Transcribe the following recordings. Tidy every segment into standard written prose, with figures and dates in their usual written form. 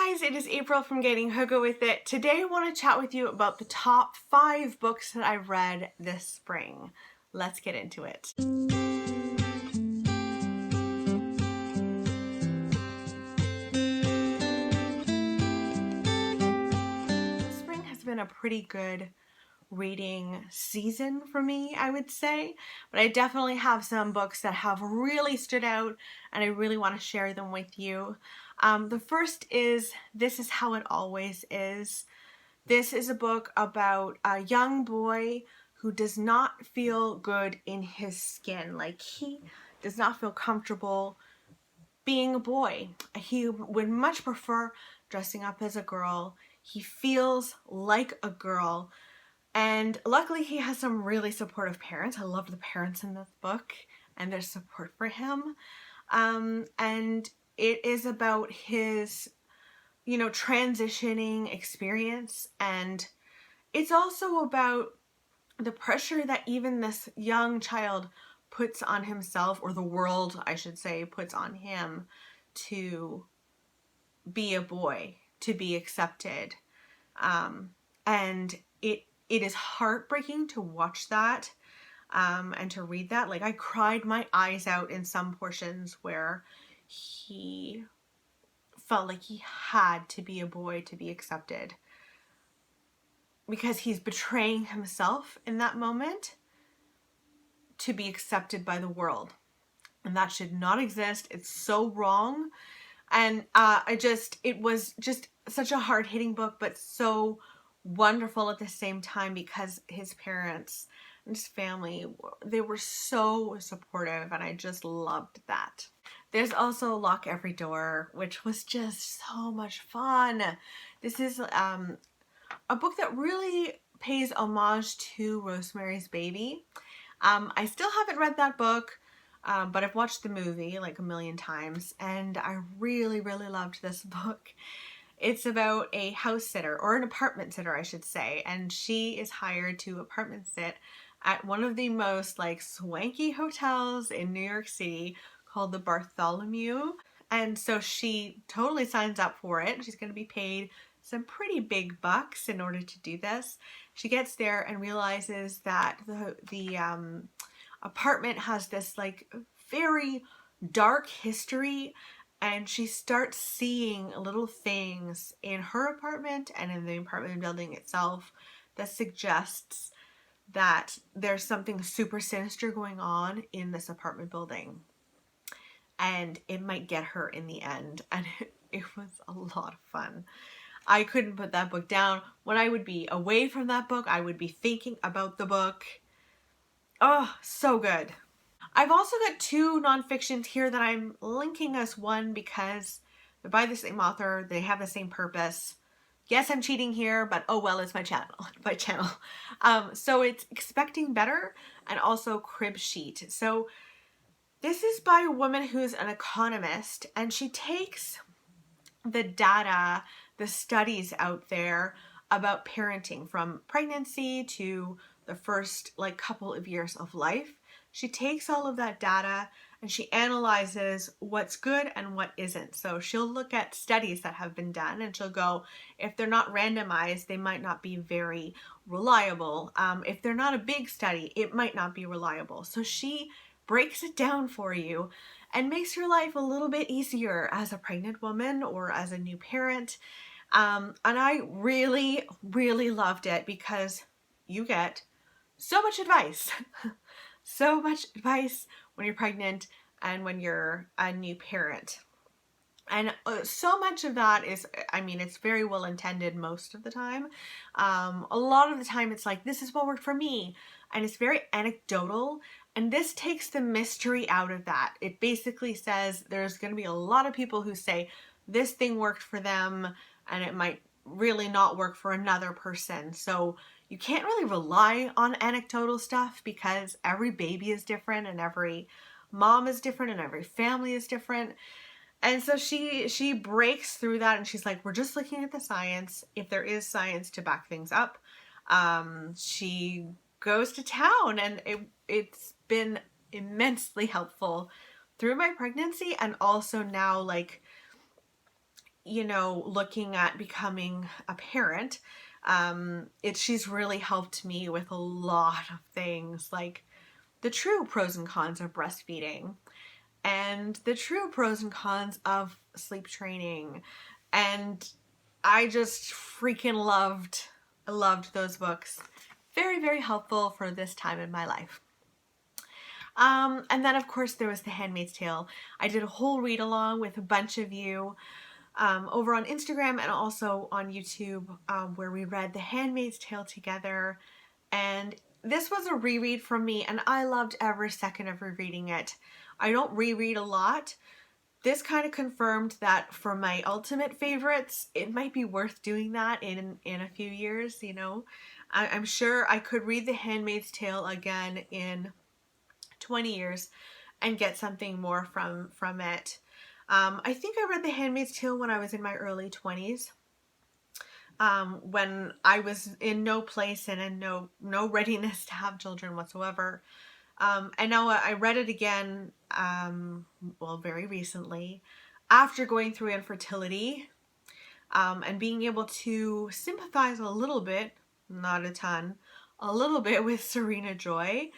guys, it is April from Getting Hooga With It. Today I want to chat with you about the top 5 books that I've read this spring. Let's get into it. Spring has been a pretty good reading season for me, I would say, but I definitely have some books that have really stood out and I really want to share them with you. The first is This Is How It Always Is. This is a book about a young boy who does not feel good in his skin. Like, he does not feel comfortable being a boy. He would much prefer dressing up as a girl. He feels like a girl. And luckily he has some really supportive parents. I love the parents in this book and their support for him. And it is about his, transitioning experience. And it's also about the pressure that even this young child puts on himself, or the world, I should say, puts on him to be a boy, to be accepted. And it is heartbreaking to watch that and to read that. Like, I cried my eyes out in some portions where he felt like he had to be a boy to be accepted, because he's betraying himself in that moment to be accepted by the world. And that should not exist. It's so wrong. And it was just such a hard-hitting book, but so wonderful at the same time, because his parents and his family, they were so supportive, and I just loved that. There's also Lock Every Door, which was just so much fun. This is a book that really pays homage to Rosemary's Baby. I still haven't read that book, but I've watched the movie like a million times, and I really, really loved this book. It's about a house sitter, or an apartment sitter, I should say, and she is hired to apartment sit at one of the most swanky hotels in New York City called the Bartholomew. And so she totally signs up for it. She's going to be paid some pretty big bucks in order to do this. She gets there and realizes that the apartment has this very dark history, and she starts seeing little things in her apartment and in the apartment building itself that suggests that there's something super sinister going on in this apartment building. And it might get her in the end. And it was a lot of fun. I couldn't put that book down. When I would be away from that book, I would be thinking about the book. Oh, so good. I've also got 2 nonfictions here that I'm linking as one because they're by the same author. They have the same purpose. Yes, I'm cheating here, but oh well, it's my channel. So it's Expecting Better and also Cribsheet. So this is by a woman who's an economist, and she takes the data, the studies out there about parenting from pregnancy to the first couple of years of life. She takes all of that data and she analyzes what's good and what isn't. So she'll look at studies that have been done and she'll go, if they're not randomized, they might not be very reliable. If they're not a big study, it might not be reliable. So she breaks it down for you and makes your life a little bit easier as a pregnant woman or as a new parent. And I really, really loved it because you get so much advice. So much advice when you're pregnant and when you're a new parent. And so much of that is, it's very well intended most of the time. A lot of the time it's like, this is what worked for me. And it's very anecdotal. And this takes the mystery out of that. It basically says there's going to be a lot of people who say this thing worked for them and it might really not work for another person. So you can't really rely on anecdotal stuff because every baby is different and every mom is different and every family is different. And so she breaks through that and she's like, we're just looking at the science. If there is science to back things up, she goes to town, and it's been immensely helpful through my pregnancy, and also now you know, looking at becoming a parent, she's really helped me with a lot of things, like the true pros and cons of breastfeeding and the true pros and cons of sleep training. And I just freaking loved those books. Very, very helpful for this time in my life. And then of course there was The Handmaid's Tale. I did a whole read along with a bunch of you over on Instagram and also on YouTube, where we read The Handmaid's Tale together. And this was a reread from me, and I loved every second of rereading it. I don't reread a lot. This kind of confirmed that for my ultimate favorites, it might be worth doing that in a few years, you know. I'm sure I could read The Handmaid's Tale again in 20 years and get something more from it. I think I read The Handmaid's Tale when I was in my early 20s, when I was in no place and in no readiness to have children whatsoever. And now I read it again, well, very recently, after going through infertility, and being able to sympathize a little bit, not a ton, a little bit with Serena Joy.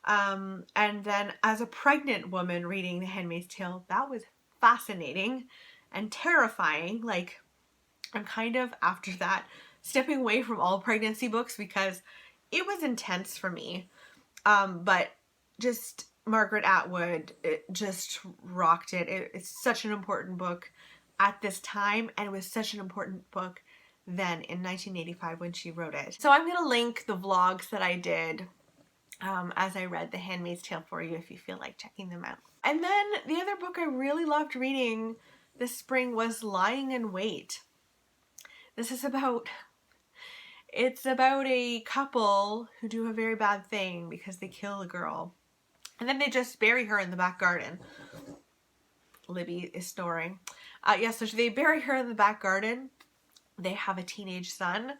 And then as a pregnant woman reading The Handmaid's Tale, that was fascinating and terrifying. Like, I'm kind of, after that, stepping away from all pregnancy books because it was intense for me. But just Margaret Atwood, it just rocked it. It's such an important book at this time, and it was such an important book then in 1985 when she wrote it. So I'm going to link the vlogs that I did as I read The Handmaid's Tale for you if you feel like checking them out. And then the other book I really loved reading this spring was Lying in Wait. This is about, it's about a couple who do a very bad thing because they kill a girl. And then they just bury her in the back garden. Libby is snoring. So they bury her in the back garden. They have a teenage son.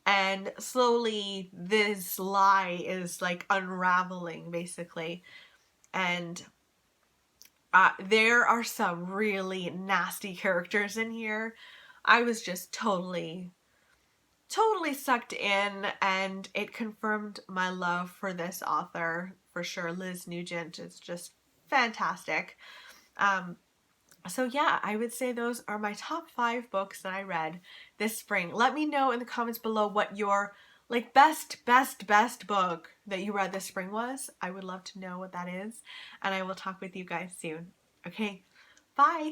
And slowly this lie is like unraveling, basically. And there are some really nasty characters in here. I was just totally sucked in, and it confirmed my love for this author, for sure. Liz Nugent is just fantastic. So yeah, I would say those are my top 5 books that I read this spring. Let me know in the comments below what your like best book that you read this spring was. I would love to know what that is, and I will talk with you guys soon. Okay, bye!